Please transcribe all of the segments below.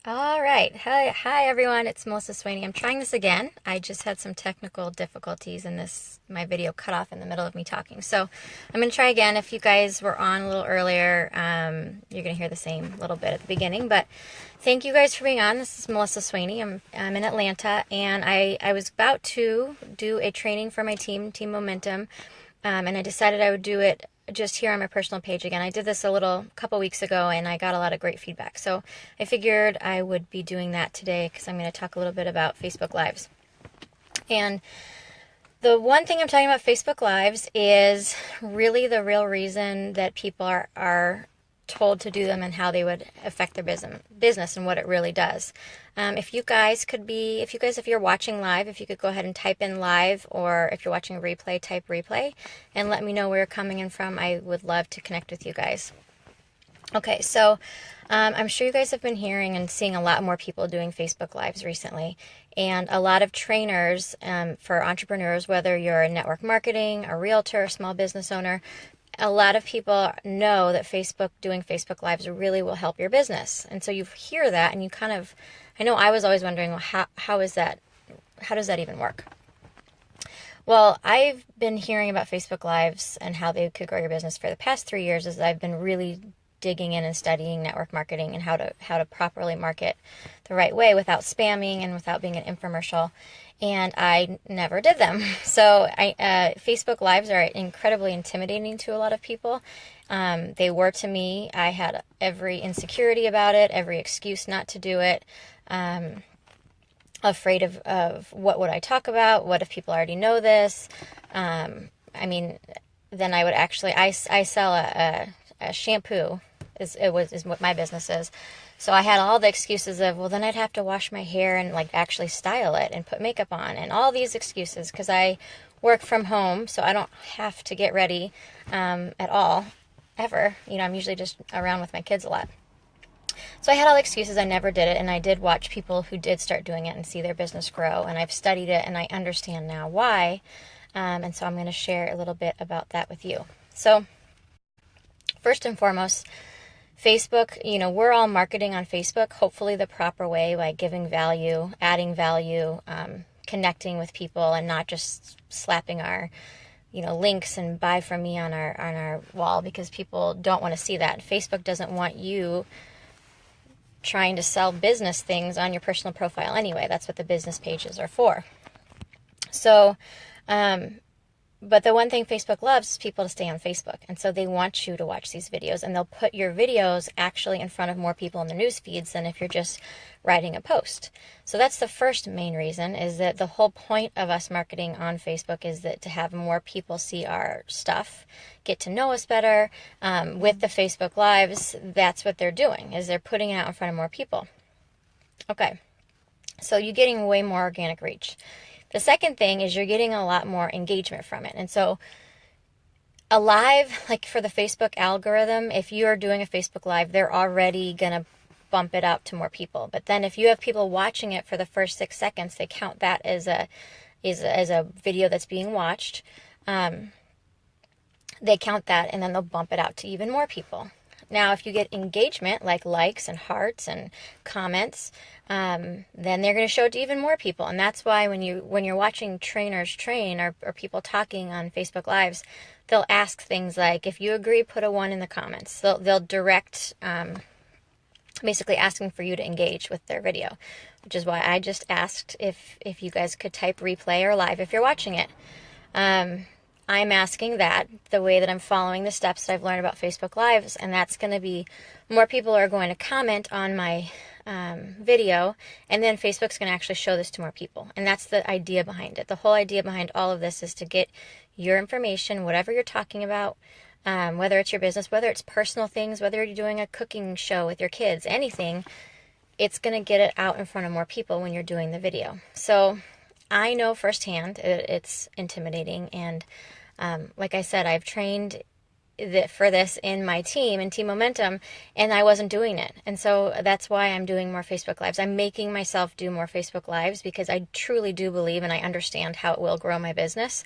All right. Hi everyone. It's Melissa Swaney. I'm trying this again. I just had some technical difficulties and my video cut off in the middle of me talking. So I'm going to try again. If you guys were on a little earlier, you're going to hear the same little bit at the beginning. But thank you guys for being on. This is Melissa Swaney. I'm in Atlanta, and I was about to do a training for my team, Team Momentum, and I decided I would do it just here on my personal page again. I did this a couple weeks ago, and I got a lot of great feedback. So I figured I would be doing that today because I'm going to talk a little bit about Facebook Lives. And the one thing I'm talking about Facebook Lives is really the real reason that people are told to do them and how they would affect their business and what it really does. If you're watching live, if you could go ahead and type in live, or if you're watching a replay, type replay and let me know where you're coming in from. I would love to connect with you guys. Okay, so I'm sure you guys have been hearing and seeing a lot more people doing Facebook Lives recently, and a lot of trainers for entrepreneurs, whether you're in network marketing, a realtor, a small business owner. A lot of people know that doing Facebook Lives really will help your business. And so you hear that and I know I was always wondering, well, how does that even work? Well, I've been hearing about Facebook Lives and how they could grow your business for the past 3 years as I've been really digging in and studying network marketing and how to properly market the right way without spamming and without being an infomercial. And I never did them. So Facebook Lives are incredibly intimidating to a lot of people. They were to me. I had every insecurity about it, every excuse not to do it. Afraid of what would I talk about? What if people already know this? Then I would I sell a shampoo is what my business is. So I had all the excuses of, well, then I'd have to wash my hair and actually style it and put makeup on and all these excuses because I work from home, so I don't have to get ready at all, ever. I'm usually just around with my kids a lot. So I had all the excuses. I never did it, and I did watch people who did start doing it and see their business grow, and I've studied it, and I understand now why, and so I'm going to share a little bit about that with you. So first and foremost, Facebook, we're all marketing on Facebook, hopefully the proper way, by giving value, adding value, connecting with people, and not just slapping our, links and buy from me on our wall, because people don't want to see that. Facebook doesn't want you trying to sell business things on your personal profile anyway. That's what the business pages are for. So, but the one thing Facebook loves is people to stay on Facebook. And so they want you to watch these videos, and they'll put your videos actually in front of more people in the news feeds than if you're just writing a post. So that's the first main reason, is that the whole point of us marketing on Facebook is that to have more people see our stuff, get to know us better. With the Facebook Lives, that's what they're doing, is they're putting it out in front of more people. Okay, so you're getting way more organic reach. The second thing is you're getting a lot more engagement from it. And so a live, for the Facebook algorithm, if you are doing a Facebook Live, they're already going to bump it out to more people. But then if you have people watching it for the first 6 seconds, they count that as a video that's being watched. They count that, and then they'll bump it out to even more people. Now, if you get engagement, like likes and hearts and comments, then they're going to show it to even more people. And that's why when you're watching trainers train, or people talking on Facebook Lives, they'll ask things like, if you agree, put a 1 in the comments. They'll direct, basically asking for you to engage with their video, which is why I just asked if you guys could type replay or live if you're watching it. I'm asking that the way that I'm following the steps that I've learned about Facebook Lives, and that's going to be more people are going to comment on my video, and then Facebook's going to actually show this to more people. And that's the idea behind it. The whole idea behind all of this is to get your information, whatever you're talking about, whether it's your business, whether it's personal things, whether you're doing a cooking show with your kids, anything, it's going to get it out in front of more people when you're doing the video. So I know firsthand it's intimidating, and like I said, I've trained for this in my team, in Team Momentum, and I wasn't doing it. And so that's why I'm doing more Facebook Lives. I'm making myself do more Facebook Lives because I truly do believe and I understand how it will grow my business.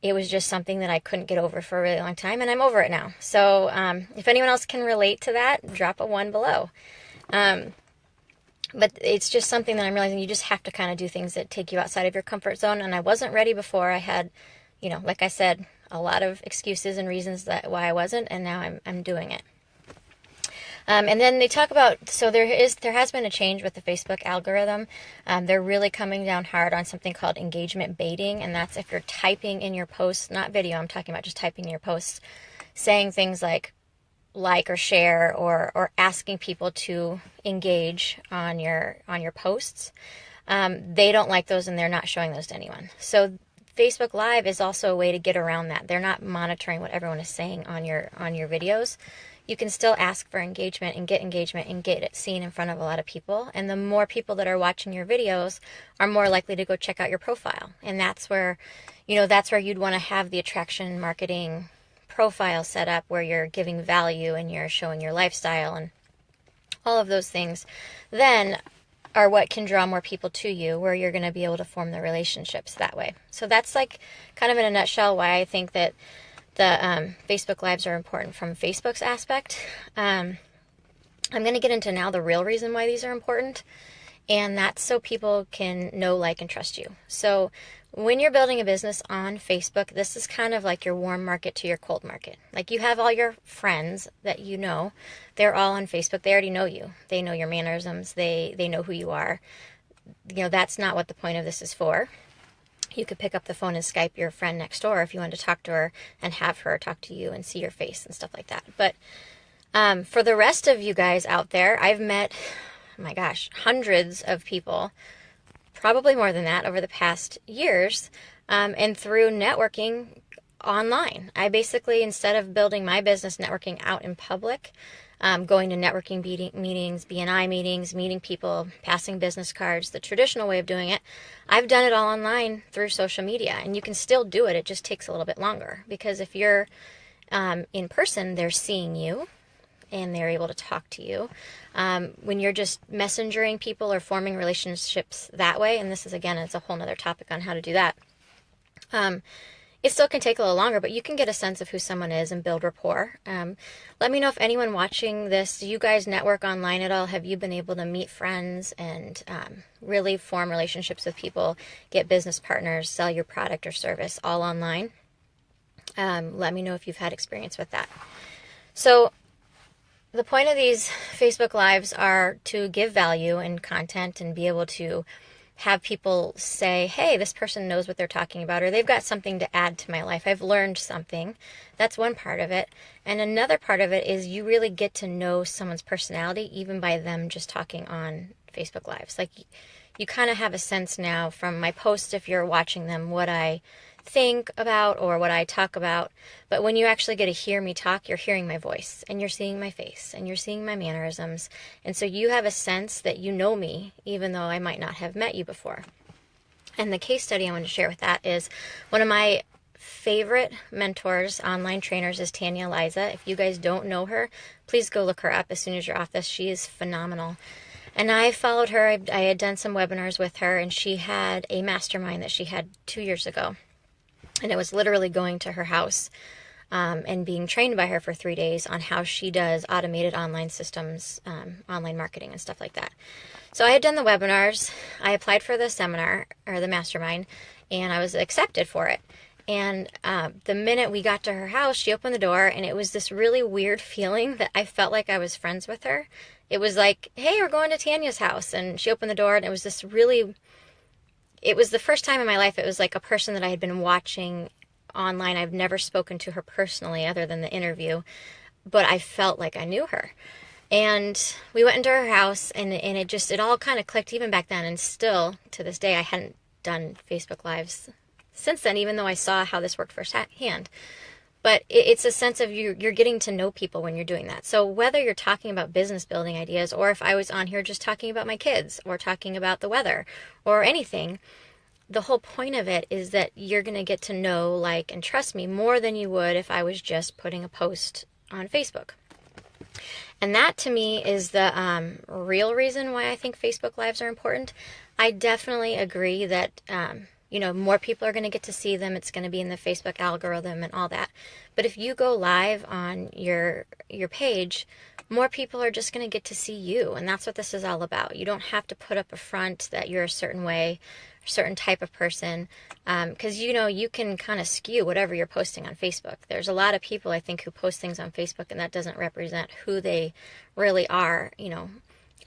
It was just something that I couldn't get over for a really long time, and I'm over it now. So if anyone else can relate to that, drop a 1 below. But it's just something that I'm realizing you just have to kind of do things that take you outside of your comfort zone. And I wasn't ready before. I had, like I said, a lot of excuses and reasons that why I wasn't, and now I'm doing it. And then they talk about, so there has been a change with the Facebook algorithm. They're really coming down hard on something called engagement baiting, and that's if you're typing in your posts, not video, I'm talking about just typing in your posts, saying things like or share or asking people to engage on your posts. They don't like those, and they're not showing those to anyone. So Facebook Live is also a way to get around that. They're not monitoring what everyone is saying on your videos. You can still ask for engagement and get it seen in front of a lot of people. And the more people that are watching your videos are more likely to go check out your profile. And that's where, you'd want to have the attraction marketing profile set up, where you're giving value and you're showing your lifestyle and all of those things. Then are what can draw more people to you, where you're going to be able to form the relationships that way. So that's like kind of in a nutshell why I think that the Facebook Lives are important from Facebook's aspect. I'm going to get into now the real reason why these are important, and that's so people can know, like, and trust you. So when you're building a business on Facebook, this is kind of like your warm market to your cold market. Like, you have all your friends that they're all on Facebook. They already know you. They know your mannerisms. They know who you are. That's not what the point of this is for. You could pick up the phone and Skype your friend next door if you wanted to talk to her and have her talk to you and see your face and stuff like that. But for the rest of you guys out there, I've met, oh my gosh, hundreds of people, probably more than that, over the past years, and through networking online. I basically, instead of building my business networking out in public, going to networking meetings, BNI meetings, meeting people, passing business cards, the traditional way of doing it, I've done it all online through social media. And you can still do it. It just takes a little bit longer, because if you're in person, they're seeing you and they're able to talk to you. When you're just messengering people or forming relationships that way, and this is, again, it's a whole nother topic on how to do that. It still can take a little longer, but you can get a sense of who someone is and build rapport. Let me know if anyone watching this, do you guys network online at all? Have you been able to meet friends and really form relationships with people, get business partners, sell your product or service all online? Let me know if you've had experience with that. So the point of these Facebook Lives are to give value and content and be able to have people say, hey, this person knows what they're talking about, or they've got something to add to my life. I've learned something. That's one part of it. And another part of it is you really get to know someone's personality even by them just talking on Facebook Lives. Like, you kind of have a sense now from my posts, if you're watching them, what I think about or what I talk about. But when you actually get to hear me talk, you're hearing my voice and you're seeing my face and you're seeing my mannerisms. And so you have a sense that you know me, even though I might not have met you before. And the case study I want to share with that is one of my favorite mentors, online trainers, is Tanya Liza. If you guys don't know her, please go look her up as soon as you're off this. She is phenomenal. And I followed her. I had done some webinars with her, and she had a mastermind that she had 2 years ago. And it was literally going to her house and being trained by her for 3 days on how she does automated online systems, online marketing and stuff like that. So I had done the webinars. I applied for the seminar or the mastermind, and I was accepted for it. And the minute we got to her house, she opened the door, and it was this really weird feeling that I felt like I was friends with her. It was like, hey, we're going to Tanya's house. And she opened the door, and it was this really... It was the first time in my life it was like a person that I had been watching online. I've never spoken to her personally other than the interview, but I felt like I knew her. And we went into her house, and it all kind of clicked even back then. And still to this day, I hadn't done Facebook Lives since then, even though I saw how this worked firsthand. But it's a sense of you're getting to know people when you're doing that. So whether you're talking about business building ideas, or if I was on here just talking about my kids or talking about the weather or anything, the whole point of it is that you're going to get to know, like, and trust me more than you would if I was just putting a post on Facebook. And that, to me, is the real reason why I think Facebook Lives are important. I definitely agree that more people are going to get to see them. It's going to be in the Facebook algorithm and all that. But if you go live on your page, more people are just going to get to see you. And that's what this is all about. You don't have to put up a front that you're a certain way, a certain type of person, because, you can kind of skew whatever you're posting on Facebook. There's a lot of people, I think, who post things on Facebook, and that doesn't represent who they really are,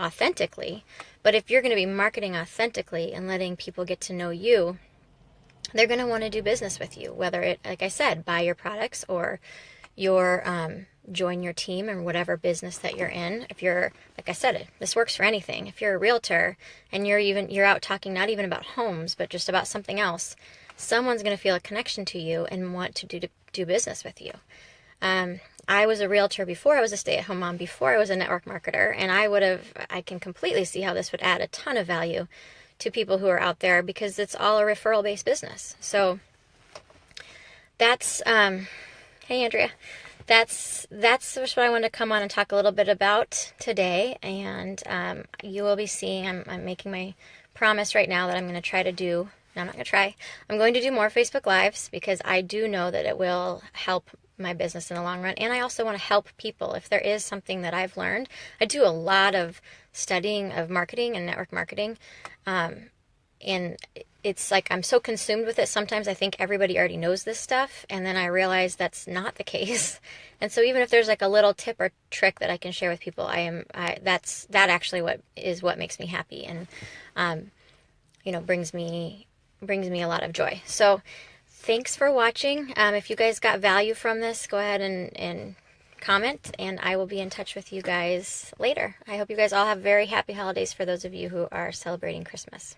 authentically. But if you're going to be marketing authentically and letting people get to know you, they're going to want to do business with you, whether it, like I said, buy your products or join your team in whatever business that you're in. If you're, like I said, this works for anything. If you're a realtor and you're out talking not even about homes, but just about something else, someone's going to feel a connection to you and want to do business with you. I was a realtor before I was a stay-at-home mom, before I was a network marketer, and I can completely see how this would add a ton of value to people who are out there, because it's all a referral-based business. So that's, hey Andrea, that's what I wanted to come on and talk a little bit about today. And you will be seeing, I'm making my promise right now that I'm going to try to do, no, I'm not going to try, I'm going to do more Facebook Lives, because I do know that it will help my business in the long run. And I also want to help people. If there is something that I've learned, I do a lot of studying of marketing and network marketing. And it's like I'm so consumed with it. Sometimes I think everybody already knows this stuff, and then I realize that's not the case. And so even if there's like a little tip or trick that I can share with people, that actually what makes me happy, and brings me a lot of joy. So thanks for watching. If you guys got value from this, go ahead and comment, and I will be in touch with you guys later. I hope you guys all have very happy holidays for those of you who are celebrating Christmas.